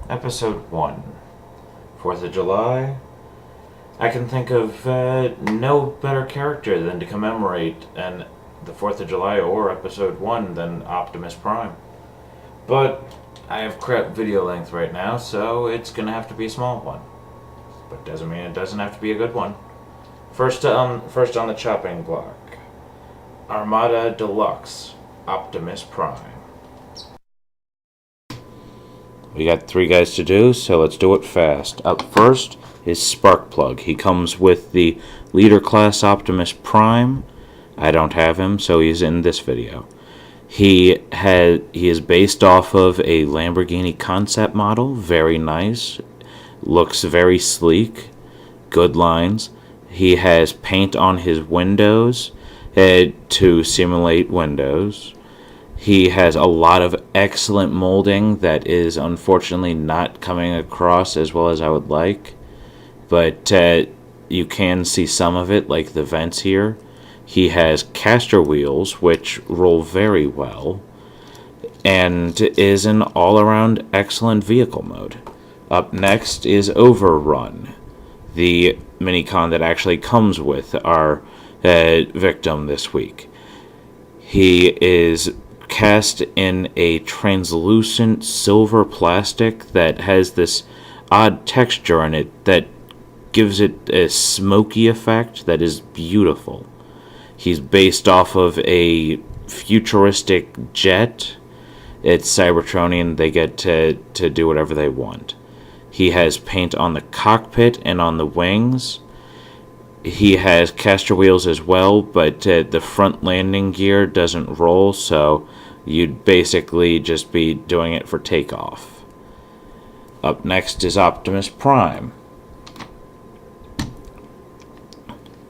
Episode 1. 4th of July. I can think of no better character than to commemorate the 4th of July or Episode 1 than Optimus Prime. But I have crap video length right now, so it's going to have to be a small one. But doesn't mean it doesn't have to be a good one. First on the chopping block. Armada Deluxe. Optimus Prime. We got 3 guys to do, so let's do it fast. Up first is Sparkplug. He comes with the Leader Class Optimus Prime. I don't have him, so he's in this video. He is based off of a Lamborghini concept model. Very nice. Looks very sleek. Good lines. He has paint on his windows to simulate windows. He has a lot of excellent molding that is unfortunately not coming across as well as I would like. But you can see some of it, like the vents here. He has caster wheels, which roll very well, and is an all-around excellent vehicle mode. Up next is Overrun, the minicon that actually comes with our victim this week. He is cast in a translucent silver plastic that has this odd texture in it that gives it a smoky effect that is beautiful. He's based off of a futuristic jet. It's Cybertronian. They get to do whatever they want. He has paint on the cockpit and on the wings. He has caster wheels as well, but the front landing gear doesn't roll, so you'd basically just be doing it for takeoff. Up next is Optimus Prime.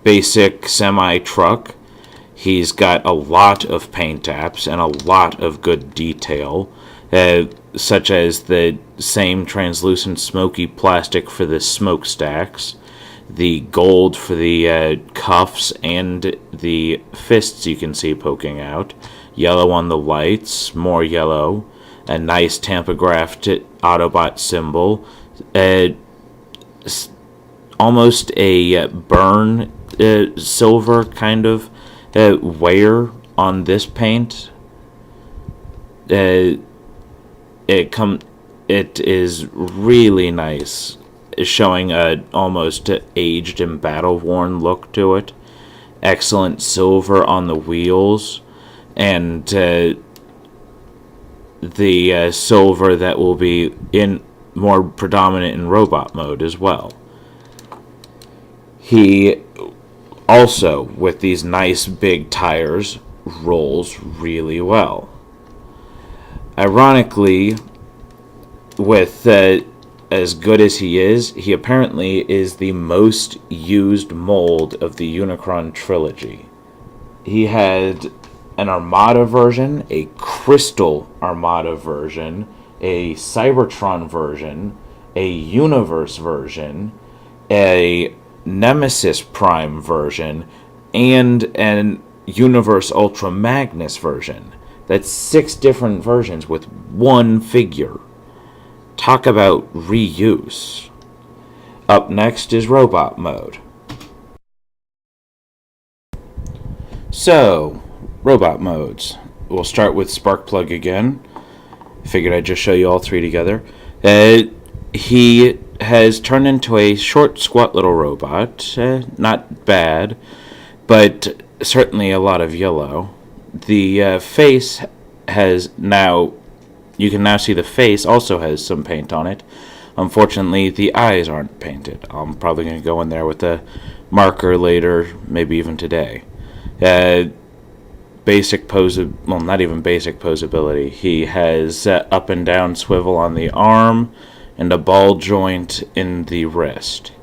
Basic semi-truck. He's got a lot of paint apps and a lot of good detail, such as the same translucent smoky plastic for the smokestacks, the gold for the cuffs and the fists you can see poking out, yellow on the lights, more yellow, a nice tampographed Autobot symbol, almost a burn silver kind of wear on this paint. It is really nice, showing a almost aged and battle-worn look to it. Excellent silver on the wheels, and the silver that will be in more predominant in robot mode as well. He also, with these nice big tires, rolls really well. Ironically, with as good as he apparently is the most used mold of the Unicron trilogy. He had an Armada version, a Crystal Armada version, a Cybertron version, a Universe version, a Nemesis Prime version, and an Universe Ultra Magnus version. That's 6 different versions with one figure. Talk about reuse. Up next is robot mode. So, robot modes. We'll start with Sparkplug again. Figured I'd just show you all 3 together. He has turned into a short, squat little robot. Not bad, but certainly a lot of yellow. The face has now... You can now see the face also has some paint on it. Unfortunately, the eyes aren't painted. I'm probably going to go in there with a marker later, maybe even today. Basic pose... Well, not even basic posability. He has up and down swivel on the arm and a ball joint in the wrist.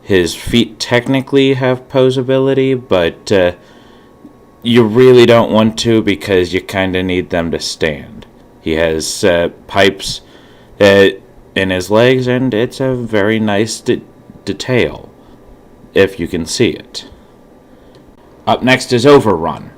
His feet technically have posability, but you really don't want to because you kind of need them to stand. He has pipes in his legs, and it's a very nice detail, if you can see it. Up next is Overrun.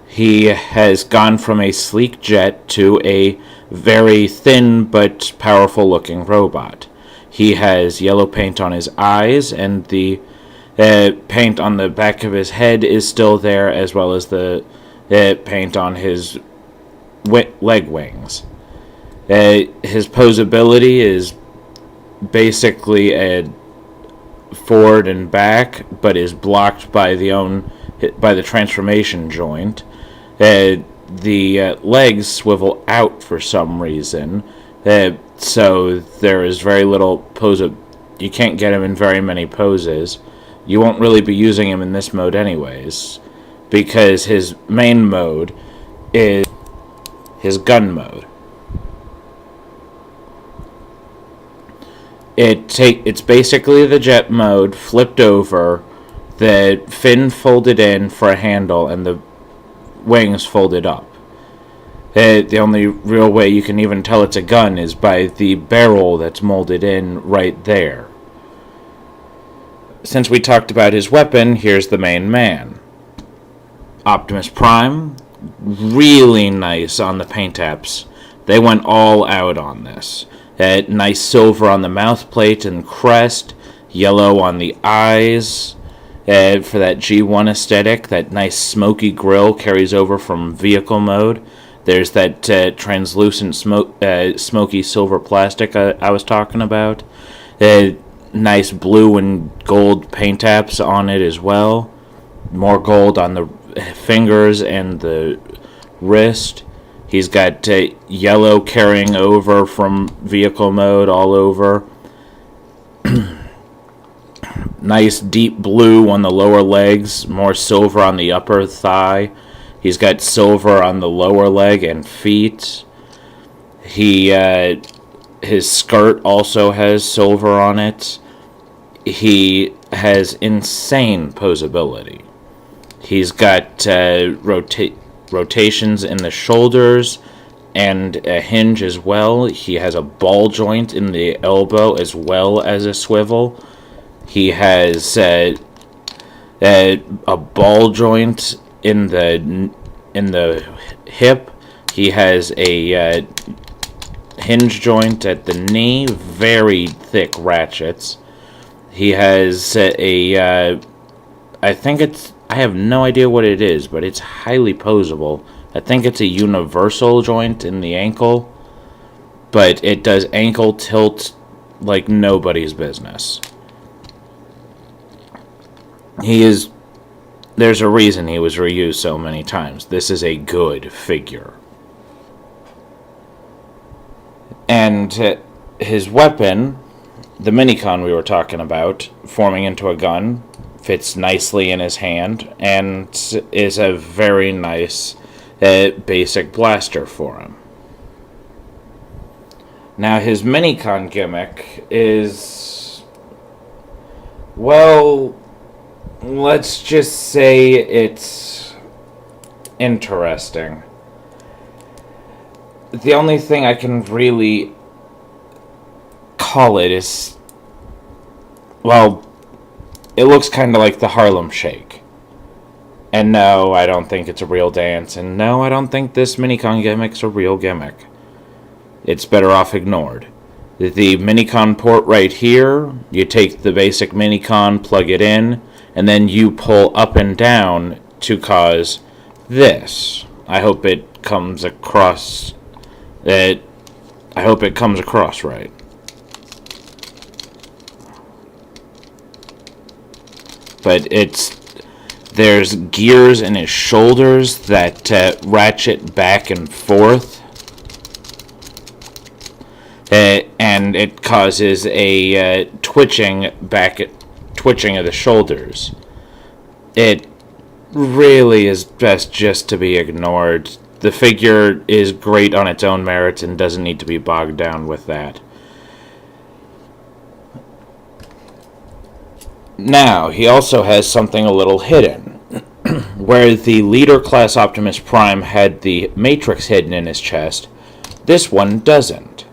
He has gone from a sleek jet to a very thin but powerful looking robot. He has yellow paint on his eyes, and the paint on the back of his head is still there, as well as the paint on his leg wings. His posability is basically a forward and back, but is blocked by the transformation joint. The legs swivel out for some reason, so there is very little pose. You can't get him in very many poses. You won't really be using him in this mode anyways, because his main mode is his gun mode. It's basically the jet mode flipped over, the fin folded in for a handle, and the wings folded up. The only real way you can even tell it's a gun is by the barrel that's molded in right there. Since we talked about his weapon, here's the main man. Optimus Prime, really nice on the paint apps. They went all out on this. Nice silver on the mouth plate and crest, yellow on the eyes, for that G1 aesthetic. That nice smoky grill carries over from vehicle mode. There's that translucent smoky silver plastic I was talking about. Nice blue and gold paint apps on it as well. More gold on the fingers and the wrist. He's got yellow carrying over from vehicle mode all over. Nice deep blue on the lower legs, more silver on the upper thigh. He's got silver on the lower leg and feet. His skirt also has silver on it. He has insane posability. He's got rotations in the shoulders and a hinge as well. He has a ball joint in the elbow as well as a swivel. He has a ball joint in the hip. He has a hinge joint at the knee, very thick ratchets. He has I have no idea what it is, but it's highly posable. I think it's a universal joint in the ankle, but it does ankle tilt like nobody's business. There's a reason he was reused so many times. This is a good figure. And his weapon, the minicon we were talking about, forming into a gun, fits nicely in his hand and is a very nice basic blaster for him. Now his minicon gimmick is, well, let's just say it's interesting. The only thing I can really call it is, well, it looks kind of like the Harlem Shake. And no, I don't think it's a real dance. And no, I don't think this minicon gimmick's a real gimmick. It's better off ignored. The minicon port right here, you take the basic minicon, plug it in, and then you pull up and down to cause this. I hope it comes across. I hope it comes across right. But there's gears in his shoulders that ratchet back and forth, and it causes a twitching of the shoulders. It really is best just to be ignored. The figure is great on its own merits and doesn't need to be bogged down with that. Now, he also has something a little hidden. Where the leader class Optimus Prime had the Matrix hidden in his chest, this one doesn't.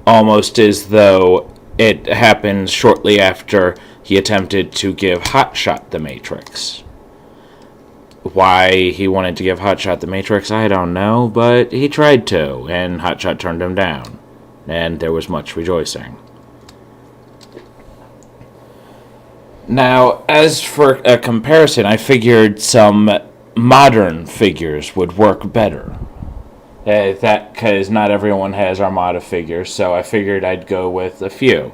Almost as though it happened shortly after he attempted to give Hotshot the Matrix. Why he wanted to give Hotshot the Matrix, I don't know, but he tried to, and Hotshot turned him down, and there was much rejoicing. Now, as for a comparison, I figured some modern figures would work better. Because not everyone has Armada figures, so I figured I'd go with a few.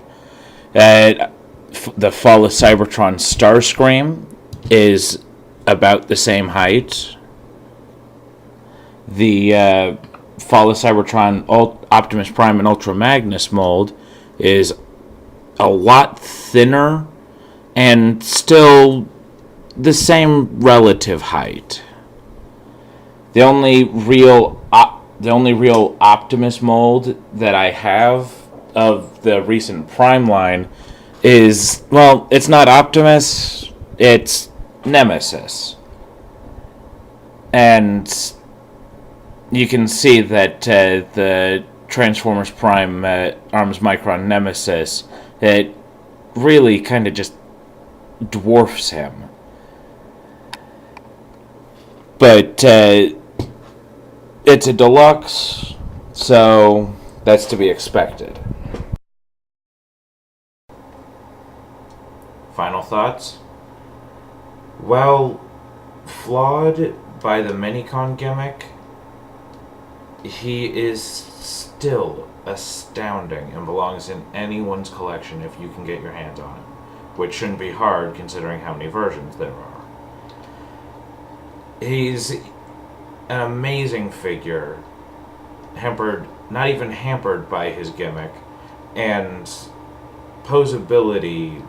The Fall of Cybertron Starscream is about the same height. The Fall of Cybertron Optimus Prime and Ultra Magnus mold is a lot thinner and still the same relative height. The only real Optimus mold that I have of the recent Prime line is, well, it's not Optimus, it's Nemesis. And you can see that the Transformers Prime Arms Micron Nemesis, it really kind of just dwarfs him. But it's a deluxe, so that's to be expected. Final thoughts? Well, flawed by the Minicon gimmick, he is still astounding and belongs in anyone's collection if you can get your hands on him, which shouldn't be hard considering how many versions there are. He's an amazing figure, not even hampered by his gimmick, and posability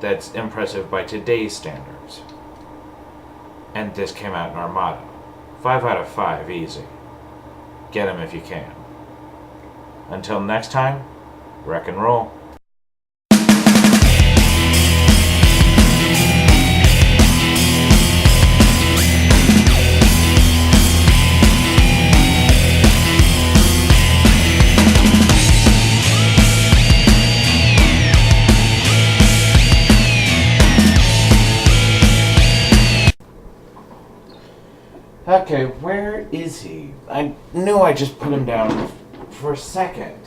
that's impressive by today's standards. And this came out in Armada. 5 out of 5, easy. Get him if you can. Until next time, wreck and roll. Okay, where is he? I knew I just put him down for a second.